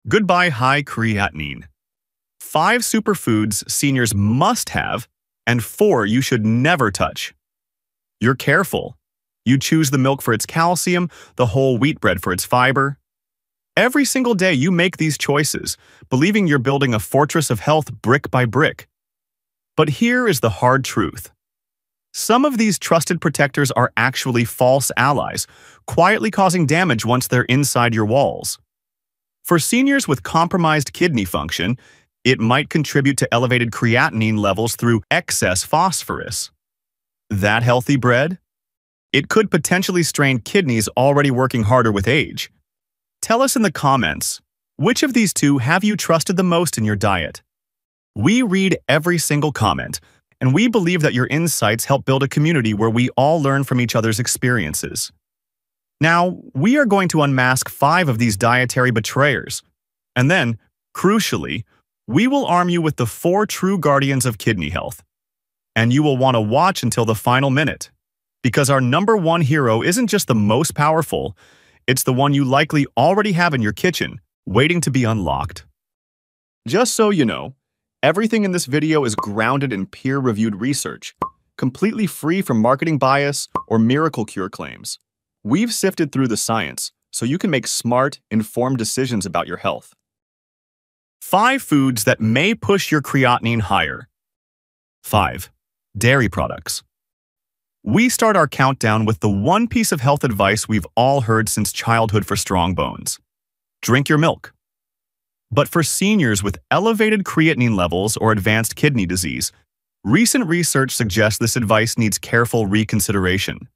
Goodbye high creatinine. 5 superfoods seniors must have, and 4 you should never touch. You're careful. You choose the milk for its calcium, the whole wheat bread for its fiber. Every single day you make these choices, believing you're building a fortress of health brick by brick. But here is the hard truth. Some of these trusted protectors are actually false allies, quietly causing damage once they're inside your walls. For seniors with compromised kidney function, it might contribute to elevated creatinine levels through excess phosphorus. That healthy bread? It could potentially strain kidneys already working harder with age. Tell us in the comments, which of these two have you trusted the most in your diet? We read every single comment, and we believe that your insights help build a community where we all learn from each other's experiences. Now, we are going to unmask 5 of these dietary betrayers, and then, crucially, we will arm you with the 4 true guardians of kidney health. And you will want to watch until the final minute, because our number 1 hero isn't just the most powerful, it's the one you likely already have in your kitchen, waiting to be unlocked. Just so you know, everything in this video is grounded in peer-reviewed research, completely free from marketing bias or miracle cure claims. We've sifted through the science so you can make smart, informed decisions about your health. 5 foods that may push your creatinine higher. 5. Dairy products. We start our countdown with the one piece of health advice we've all heard since childhood for strong bones. Drink your milk. But for seniors with elevated creatinine levels or advanced kidney disease, recent research suggests this advice needs careful reconsideration.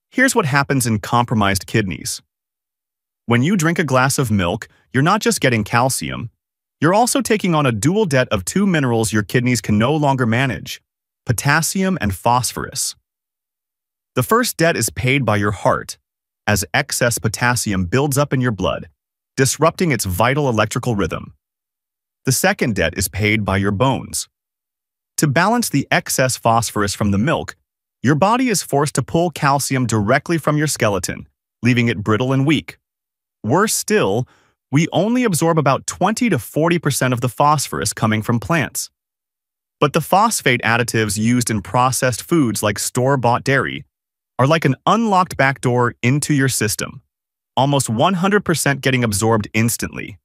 Here's what happens in compromised kidneys. When you drink a glass of milk, you're not just getting calcium, you're also taking on a dual debt of 2 minerals your kidneys can no longer manage: potassium and phosphorus. The first debt is paid by your heart, as excess potassium builds up in your blood, disrupting its vital electrical rhythm. The second debt is paid by your bones. To balance the excess phosphorus from the milk, your body is forced to pull calcium directly from your skeleton, leaving it brittle and weak. Worse still, we only absorb about 20 to 40% of the phosphorus coming from plants. But the phosphate additives used in processed foods like store-bought dairy are like an unlocked backdoor into your system, almost 100% getting absorbed instantly.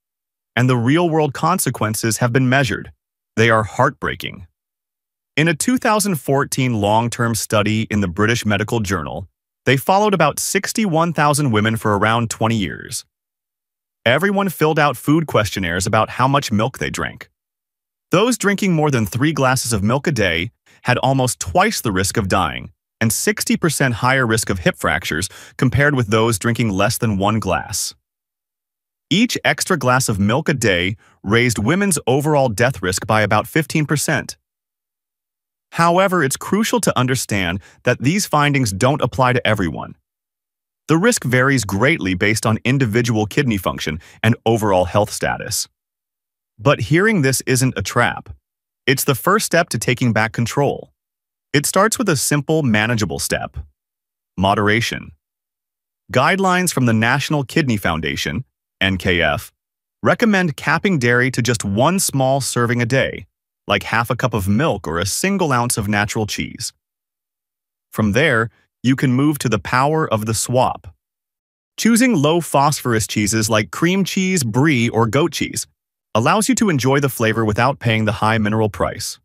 And the real-world consequences have been measured. They are heartbreaking. In a 2014 long-term study in the British Medical Journal, they followed about 61,000 women for around 20 years. Everyone filled out food questionnaires about how much milk they drank. Those drinking more than 3 glasses of milk a day had almost twice the risk of dying and 60% higher risk of hip fractures compared with those drinking less than 1 glass. Each extra glass of milk a day raised women's overall death risk by about 15%. However, it's crucial to understand that these findings don't apply to everyone. The risk varies greatly based on individual kidney function and overall health status. But hearing this isn't a trap. It's the first step to taking back control. It starts with a simple, manageable step: moderation. Guidelines from the National Kidney Foundation, NKF, recommend capping dairy to just 1 small serving a day, like half a cup of milk or a single ounce of natural cheese. From there, you can move to the power of the swap. Choosing low-phosphorus cheeses like cream cheese, brie, or goat cheese allows you to enjoy the flavor without paying the high mineral price.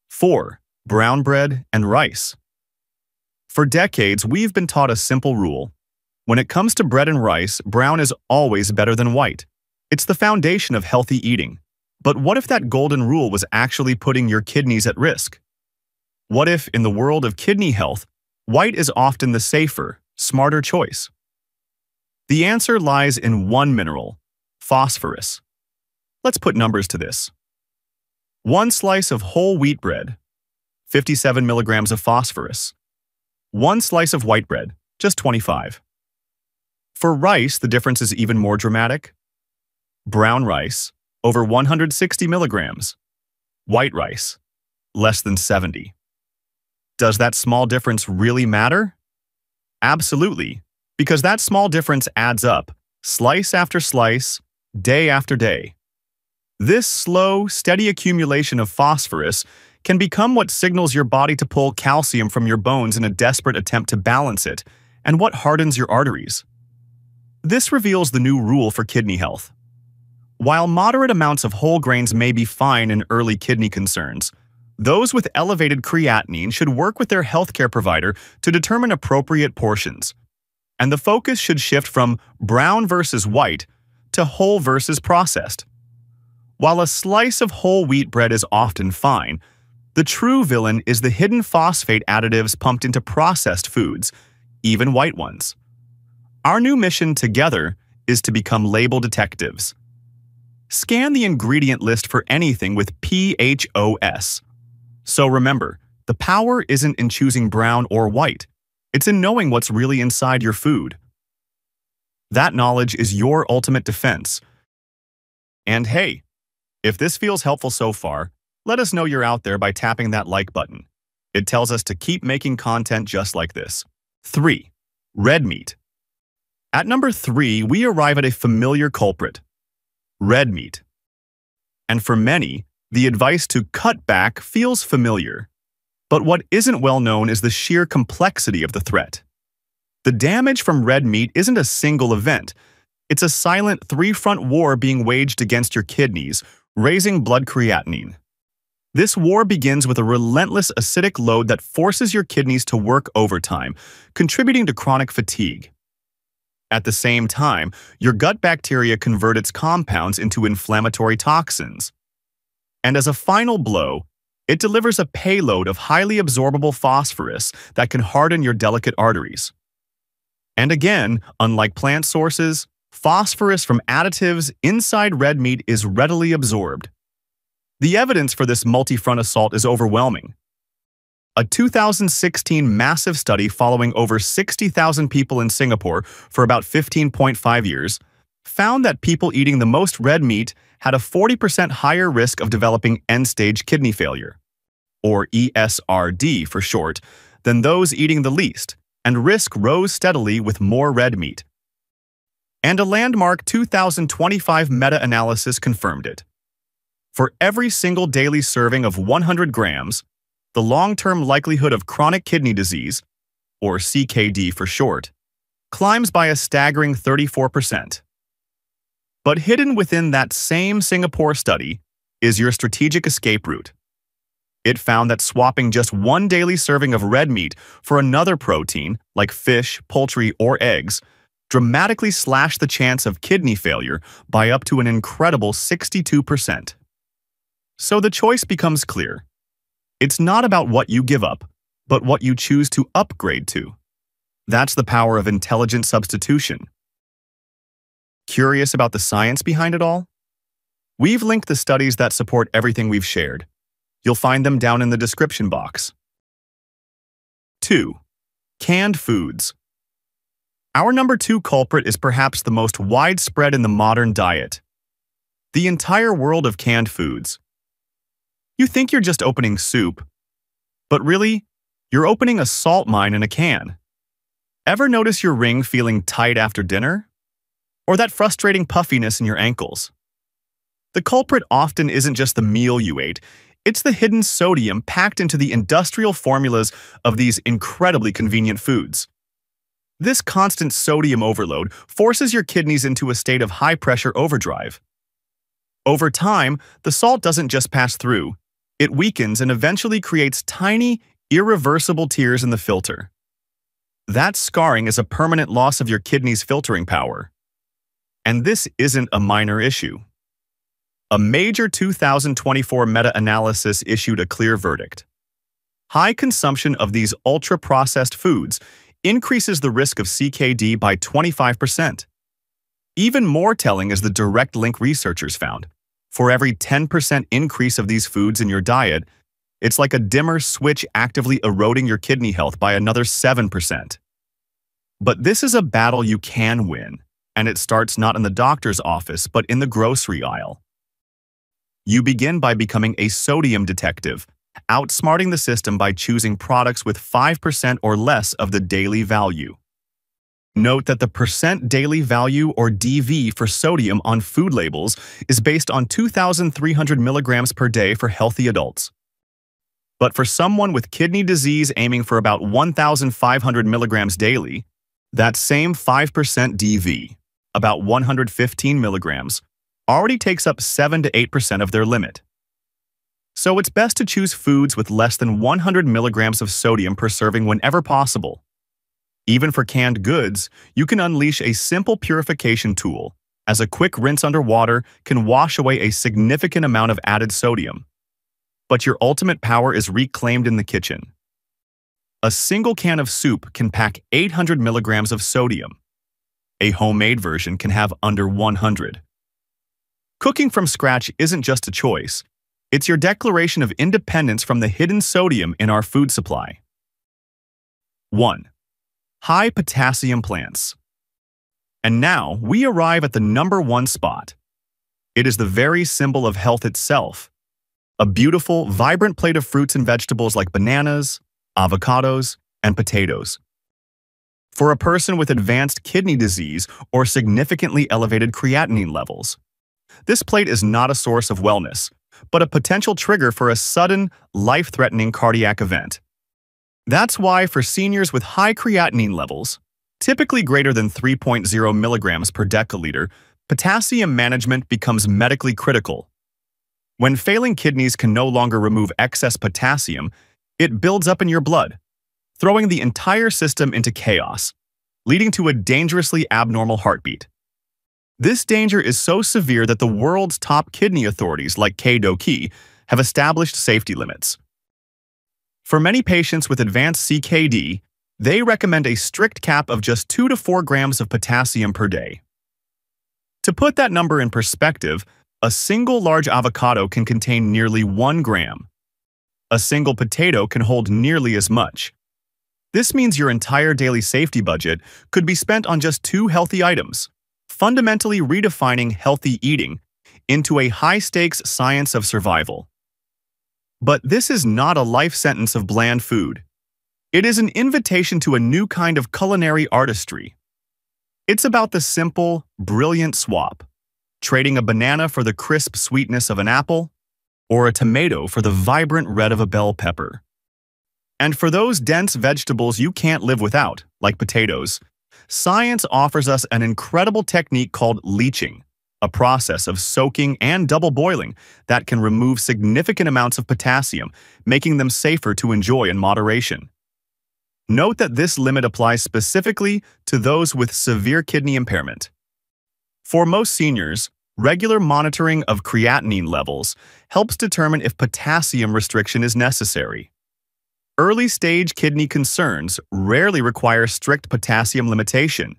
4. Brown bread and rice. For decades, we've been taught a simple rule. When it comes to bread and rice, brown is always better than white. It's the foundation of healthy eating. But what if that golden rule was actually putting your kidneys at risk? What if, in the world of kidney health, white is often the safer, smarter choice? The answer lies in one mineral: phosphorus. Let's put numbers to this. 1 slice of whole wheat bread, 57 milligrams of phosphorus. 1 slice of white bread, just 25. For rice, the difference is even more dramatic. Brown rice, over 160 milligrams. White rice, less than 70. Does that small difference really matter? Absolutely, because that small difference adds up, slice after slice, day after day. This slow, steady accumulation of phosphorus can become what signals your body to pull calcium from your bones in a desperate attempt to balance it, and what hardens your arteries. This reveals the new rule for kidney health. While moderate amounts of whole grains may be fine in early kidney concerns, those with elevated creatinine should work with their healthcare provider to determine appropriate portions. And the focus should shift from brown versus white to whole versus processed. While a slice of whole wheat bread is often fine, the true villain is the hidden phosphate additives pumped into processed foods, even white ones. Our new mission together is to become label detectives. Scan the ingredient list for anything with PHOS. So remember, the power isn't in choosing brown or white. It's in knowing what's really inside your food. That knowledge is your ultimate defense. And hey, if this feels helpful so far, let us know you're out there by tapping that like button. It tells us to keep making content just like this. 3. Red meat. At number 3, we arrive at a familiar culprit: red meat. And for many, the advice to cut back feels familiar. But what isn't well known is the sheer complexity of the threat. The damage from red meat isn't a single event. It's a silent three-front war being waged against your kidneys, raising blood creatinine. This war begins with a relentless acidic load that forces your kidneys to work overtime, contributing to chronic fatigue. At the same time, your gut bacteria convert its compounds into inflammatory toxins. And as a final blow, it delivers a payload of highly absorbable phosphorus that can harden your delicate arteries. And again, unlike plant sources, phosphorus from additives inside red meat is readily absorbed. The evidence for this multi-front assault is overwhelming. A 2016 massive study following over 60,000 people in Singapore for about 15.5 years found that people eating the most red meat had a 40% higher risk of developing end-stage kidney failure, or ESRD for short, than those eating the least, and risk rose steadily with more red meat. And a landmark 2025 meta-analysis confirmed it. For every single daily serving of 100 grams, the long-term likelihood of chronic kidney disease, or CKD for short, climbs by a staggering 34%. But hidden within that same Singapore study is your strategic escape route. It found that swapping just one daily serving of red meat for another protein, like fish, poultry, or eggs, dramatically slashed the chance of kidney failure by up to an incredible 62%. So the choice becomes clear. It's not about what you give up, but what you choose to upgrade to. That's the power of intelligent substitution. Curious about the science behind it all? We've linked the studies that support everything we've shared. You'll find them down in the description box. 2. Canned foods. Our number 2 culprit is perhaps the most widespread in the modern diet: the entire world of canned foods. You think you're just opening soup, but really, you're opening a salt mine in a can. Ever notice your ring feeling tight after dinner? Or that frustrating puffiness in your ankles? The culprit often isn't just the meal you ate, it's the hidden sodium packed into the industrial formulas of these incredibly convenient foods. This constant sodium overload forces your kidneys into a state of high-pressure overdrive. Over time, the salt doesn't just pass through. It weakens and eventually creates tiny, irreversible tears in the filter. That scarring is a permanent loss of your kidney's filtering power. And this isn't a minor issue. A major 2024 meta-analysis issued a clear verdict. High consumption of these ultra-processed foods increases the risk of CKD by 25%. Even more telling is the direct link researchers found. For every 10% increase of these foods in your diet, it's like a dimmer switch actively eroding your kidney health by another 7%. But this is a battle you can win, and it starts not in the doctor's office but in the grocery aisle. You begin by becoming a sodium detective, outsmarting the system by choosing products with 5% or less of the daily value. Note that the percent daily value or DV for sodium on food labels is based on 2,300 milligrams per day for healthy adults. But for someone with kidney disease aiming for about 1,500 milligrams daily, that same 5% DV, about 115 milligrams, already takes up 7 to 8% of their limit. So it's best to choose foods with less than 100 milligrams of sodium per serving whenever possible. Even for canned goods, you can unleash a simple purification tool, as a quick rinse under water can wash away a significant amount of added sodium. But your ultimate power is reclaimed in the kitchen. A single can of soup can pack 800 milligrams of sodium. A homemade version can have under 100. Cooking from scratch isn't just a choice. It's your declaration of independence from the hidden sodium in our food supply. 1. High potassium plants. And now we arrive at the number 1 spot. It is the very symbol of health itself. A beautiful, vibrant plate of fruits and vegetables like bananas, avocados, and potatoes. For a person with advanced kidney disease or significantly elevated creatinine levels, this plate is not a source of wellness, but a potential trigger for a sudden, life-threatening cardiac event. That's why for seniors with high creatinine levels, typically greater than 3.0 milligrams per deciliter, potassium management becomes medically critical. When failing kidneys can no longer remove excess potassium, it builds up in your blood, throwing the entire system into chaos, leading to a dangerously abnormal heartbeat. This danger is so severe that the world's top kidney authorities like KDOQI have established safety limits. For many patients with advanced CKD, they recommend a strict cap of just 2 to 4 grams of potassium per day. To put that number in perspective, a single large avocado can contain nearly 1 gram. A single potato can hold nearly as much. This means your entire daily safety budget could be spent on just 2 healthy items, fundamentally redefining healthy eating into a high-stakes science of survival. But this is not a life sentence of bland food. It is an invitation to a new kind of culinary artistry. It's about the simple, brilliant swap, trading a banana for the crisp sweetness of an apple, or a tomato for the vibrant red of a bell pepper. And for those dense vegetables you can't live without, like potatoes, science offers us an incredible technique called leaching, a process of soaking and double boiling that can remove significant amounts of potassium, making them safer to enjoy in moderation. Note that this limit applies specifically to those with severe kidney impairment. For most seniors, regular monitoring of creatinine levels helps determine if potassium restriction is necessary. Early-stage kidney concerns rarely require strict potassium limitation.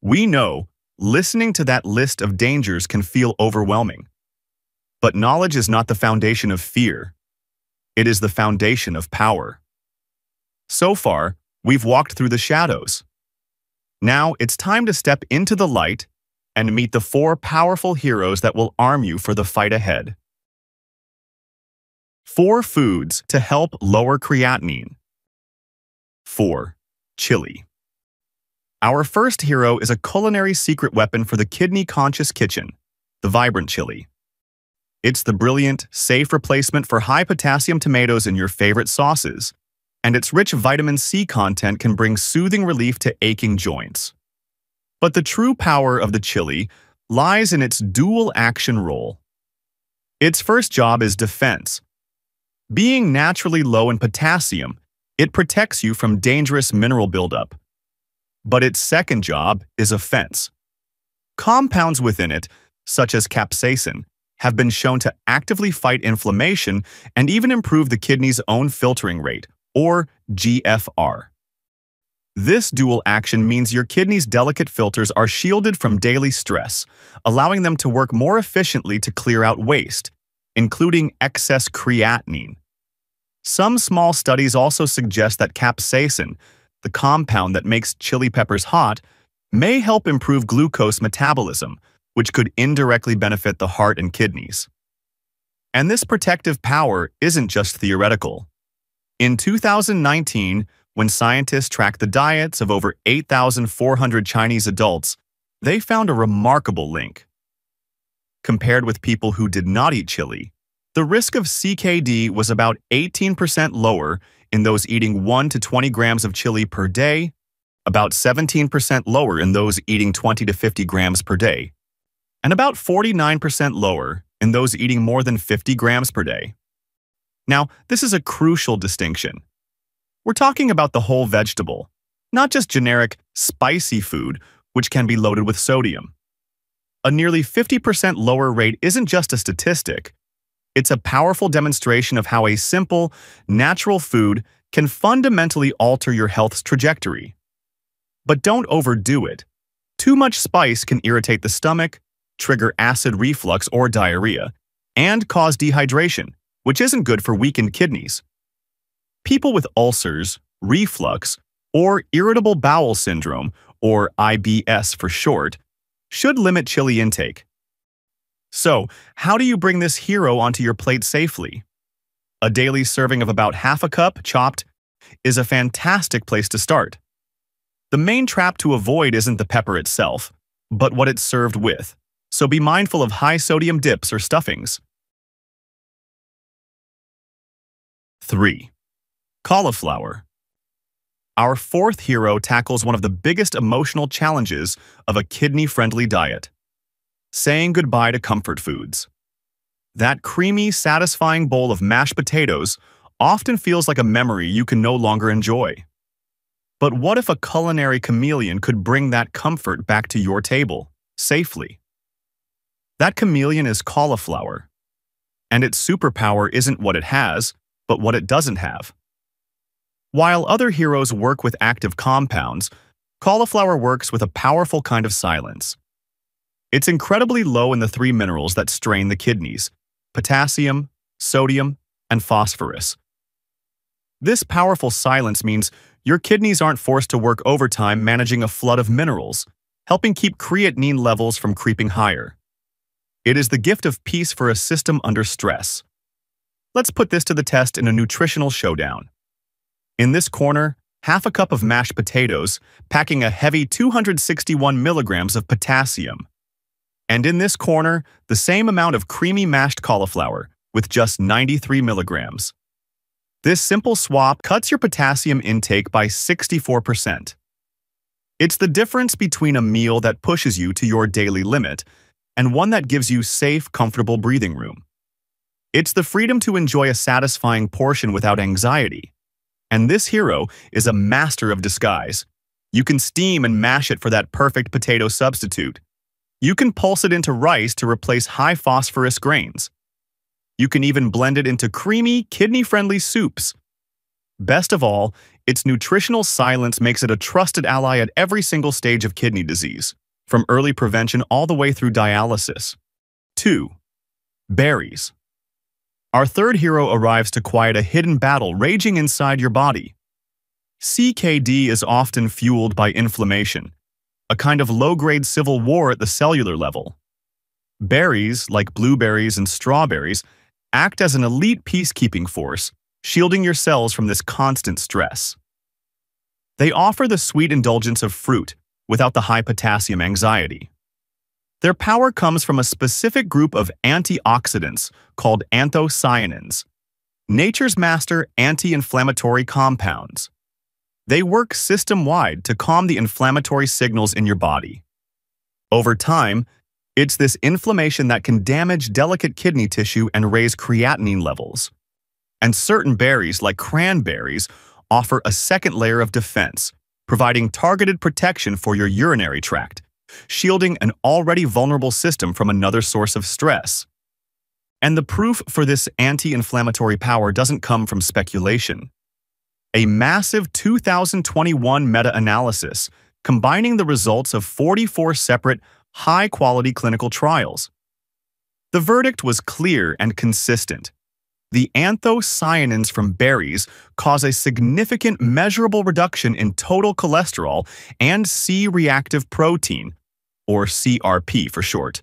We know listening to that list of dangers can feel overwhelming. But knowledge is not the foundation of fear. It is the foundation of power. So far, we've walked through the shadows. Now it's time to step into the light and meet the 4 powerful heroes that will arm you for the fight ahead. 4 foods to help lower creatinine. 4. Chili. Our first hero is a culinary secret weapon for the kidney-conscious kitchen, the vibrant chili. It's the brilliant, safe replacement for high-potassium tomatoes in your favorite sauces, and its rich vitamin C content can bring soothing relief to aching joints. But the true power of the chili lies in its dual-action role. Its first job is defense. Being naturally low in potassium, it protects you from dangerous mineral buildup. But its second job is offense. Compounds within it, such as capsaicin, have been shown to actively fight inflammation and even improve the kidney's own filtering rate, or GFR. This dual action means your kidney's delicate filters are shielded from daily stress, allowing them to work more efficiently to clear out waste, including excess creatinine. Some small studies also suggest that capsaicin, the compound that makes chili peppers hot, may help improve glucose metabolism, which could indirectly benefit the heart and kidneys. And this protective power isn't just theoretical. In 2019, When scientists tracked the diets of over 8,400 Chinese adults, they found a remarkable link. Compared with people who did not eat chili, the risk of CKD was about 18% lower in those eating 1 to 20 grams of chili per day, about 17% lower in those eating 20 to 50 grams per day, and about 49% lower in those eating more than 50 grams per day. Now, this is a crucial distinction. We're talking about the whole vegetable, not just generic, spicy food, which can be loaded with sodium. A nearly 50% lower rate isn't just a statistic. It's a powerful demonstration of how a simple, natural food can fundamentally alter your health's trajectory. But don't overdo it. Too much spice can irritate the stomach, trigger acid reflux or diarrhea, and cause dehydration, which isn't good for weakened kidneys. People with ulcers, reflux, or irritable bowel syndrome, or IBS for short, should limit chili intake. So, how do you bring this hero onto your plate safely? A daily serving of about half a cup, chopped, is a fantastic place to start. The main trap to avoid isn't the pepper itself, but what it's served with, so be mindful of high-sodium dips or stuffings. 3. Cauliflower. Our fourth hero tackles one of the biggest emotional challenges of a kidney-friendly diet: saying goodbye to comfort foods. That creamy, satisfying bowl of mashed potatoes often feels like a memory you can no longer enjoy. But what if a culinary chameleon could bring that comfort back to your table, safely? That chameleon is cauliflower. And its superpower isn't what it has, but what it doesn't have. While other heroes work with active compounds, cauliflower works with a powerful kind of silence. It's incredibly low in the three minerals that strain the kidneys: potassium, sodium, and phosphorus. This powerful silence means your kidneys aren't forced to work overtime managing a flood of minerals, helping keep creatinine levels from creeping higher. It is the gift of peace for a system under stress. Let's put this to the test in a nutritional showdown. In this corner, half a cup of mashed potatoes, packing a heavy 261 milligrams of potassium. And in this corner, the same amount of creamy mashed cauliflower, with just 93 milligrams. This simple swap cuts your potassium intake by 64%. It's the difference between a meal that pushes you to your daily limit and one that gives you safe, comfortable breathing room. It's the freedom to enjoy a satisfying portion without anxiety. And this hero is a master of disguise. You can steam and mash it for that perfect potato substitute. You can pulse it into rice to replace high-phosphorus grains. You can even blend it into creamy, kidney-friendly soups. Best of all, its nutritional silence makes it a trusted ally at every single stage of kidney disease, from early prevention all the way through dialysis. 2. Berries. Our third hero arrives to quiet a hidden battle raging inside your body. CKD is often fueled by inflammation, a kind of low-grade civil war at the cellular level. Berries, like blueberries and strawberries, act as an elite peacekeeping force, shielding your cells from this constant stress. They offer the sweet indulgence of fruit without the high-potassium anxiety. Their power comes from a specific group of antioxidants called anthocyanins, nature's master anti-inflammatory compounds. They work system-wide to calm the inflammatory signals in your body. Over time, it's this inflammation that can damage delicate kidney tissue and raise creatinine levels. And certain berries, like cranberries, offer a second layer of defense, providing targeted protection for your urinary tract, shielding an already vulnerable system from another source of stress. And the proof for this anti-inflammatory power doesn't come from speculation. A massive 2021 meta-analysis combining the results of 44 separate, high-quality clinical trials. The verdict was clear and consistent. The anthocyanins from berries cause a significant measurable reduction in total cholesterol and C-reactive protein, or CRP for short,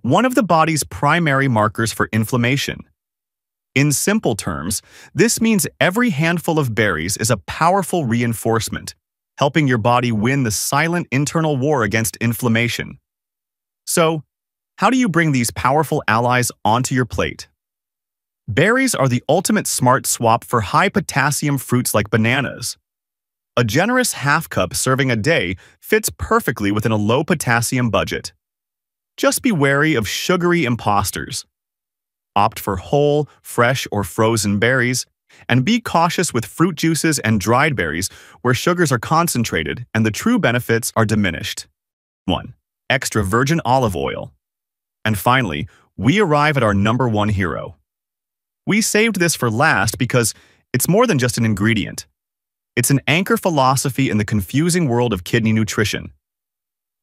one of the body's primary markers for inflammation. In simple terms, this means every handful of berries is a powerful reinforcement, helping your body win the silent internal war against inflammation. So, how do you bring these powerful allies onto your plate? Berries are the ultimate smart swap for high-potassium fruits like bananas. A generous half-cup serving a day fits perfectly within a low-potassium budget. Just be wary of sugary imposters. Opt for whole, fresh, or frozen berries, and be cautious with fruit juices and dried berries where sugars are concentrated and the true benefits are diminished. 1. Extra virgin olive oil. And finally, we arrive at our number one hero. We saved this for last because it's more than just an ingredient. It's an anchor philosophy in the confusing world of kidney nutrition.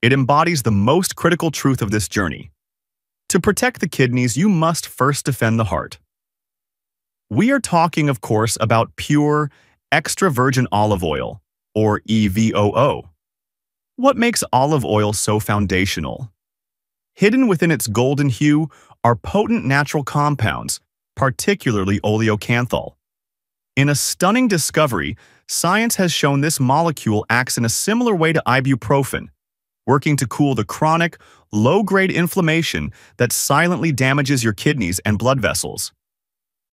It embodies the most critical truth of this journey. To protect the kidneys, you must first defend the heart. We are talking, of course, about pure, extra virgin olive oil, or EVOO. What makes olive oil so foundational? Hidden within its golden hue are potent natural compounds, particularly oleocanthal. In a stunning discovery, science has shown this molecule acts in a similar way to ibuprofen, working to cool the chronic, low-grade inflammation that silently damages your kidneys and blood vessels.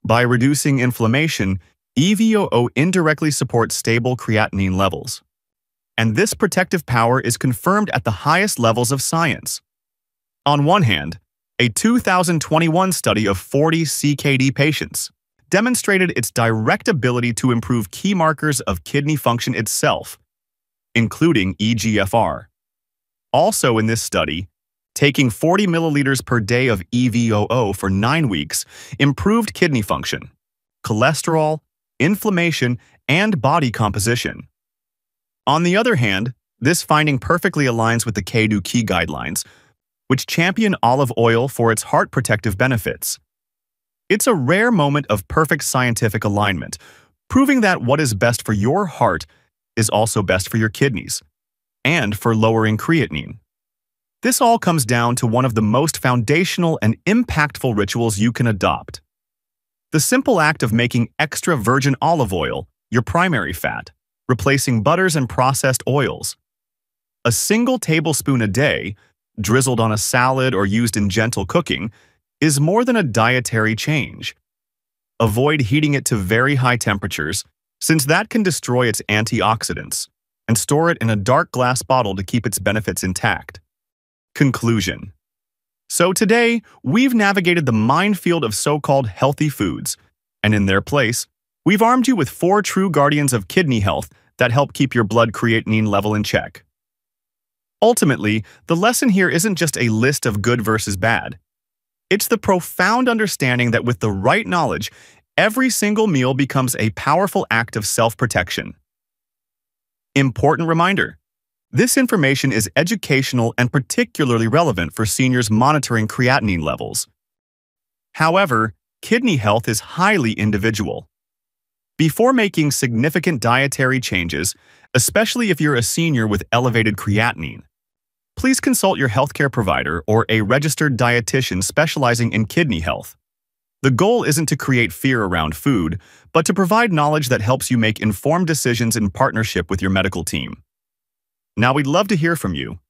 By reducing inflammation, EVOO indirectly supports stable creatinine levels. And this protective power is confirmed at the highest levels of science. On one hand, a 2021 study of 40 CKD patients demonstrated its direct ability to improve key markers of kidney function itself, including eGFR. Also in this study, taking 40 milliliters per day of EVOO for 9 weeks improved kidney function, cholesterol, inflammation, and body composition. On the other hand, this finding perfectly aligns with the KDO Key guidelines, which champion olive oil for its heart protective benefits. It's a rare moment of perfect scientific alignment, proving that what is best for your heart is also best for your kidneys, and for lowering creatinine. This all comes down to one of the most foundational and impactful rituals you can adopt. The simple act of making extra virgin olive oil your primary fat, replacing butters and processed oils. A single tablespoon a day, drizzled on a salad or used in gentle cooking, is more than a dietary change. Avoid heating it to very high temperatures, since that can destroy its antioxidants, and store it in a dark glass bottle to keep its benefits intact. Conclusion. So today, we've navigated the minefield of so-called healthy foods, and in their place, we've armed you with 4 true guardians of kidney health that help keep your blood creatinine level in check. Ultimately, the lesson here isn't just a list of good versus bad. It's the profound understanding that with the right knowledge, every single meal becomes a powerful act of self-protection. Important reminder: this information is educational and particularly relevant for seniors monitoring creatinine levels. However, kidney health is highly individual. Before making significant dietary changes, especially if you're a senior with elevated creatinine, please consult your healthcare provider or a registered dietitian specializing in kidney health. The goal isn't to create fear around food, but to provide knowledge that helps you make informed decisions in partnership with your medical team. Now, we'd love to hear from you.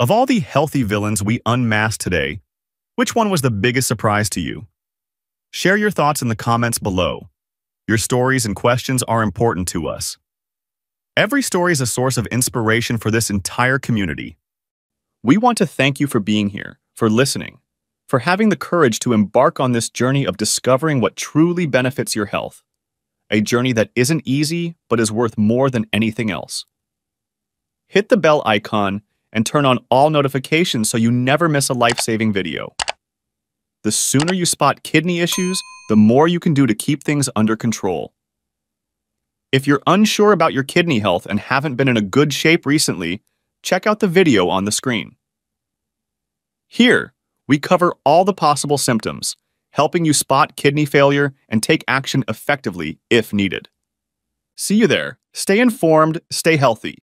Of all the healthy villains we unmasked today, which one was the biggest surprise to you? Share your thoughts in the comments below. Your stories and questions are important to us. Every story is a source of inspiration for this entire community. We want to thank you for being here, for listening, for having the courage to embark on this journey of discovering what truly benefits your health. A journey that isn't easy, but is worth more than anything else. Hit the bell icon and turn on all notifications so you never miss a life-saving video. The sooner you spot kidney issues, the more you can do to keep things under control. If you're unsure about your kidney health and haven't been in a good shape recently, check out the video on the screen. Here, we cover all the possible symptoms, helping you spot kidney failure and take action effectively if needed. See you there. Stay informed, stay healthy.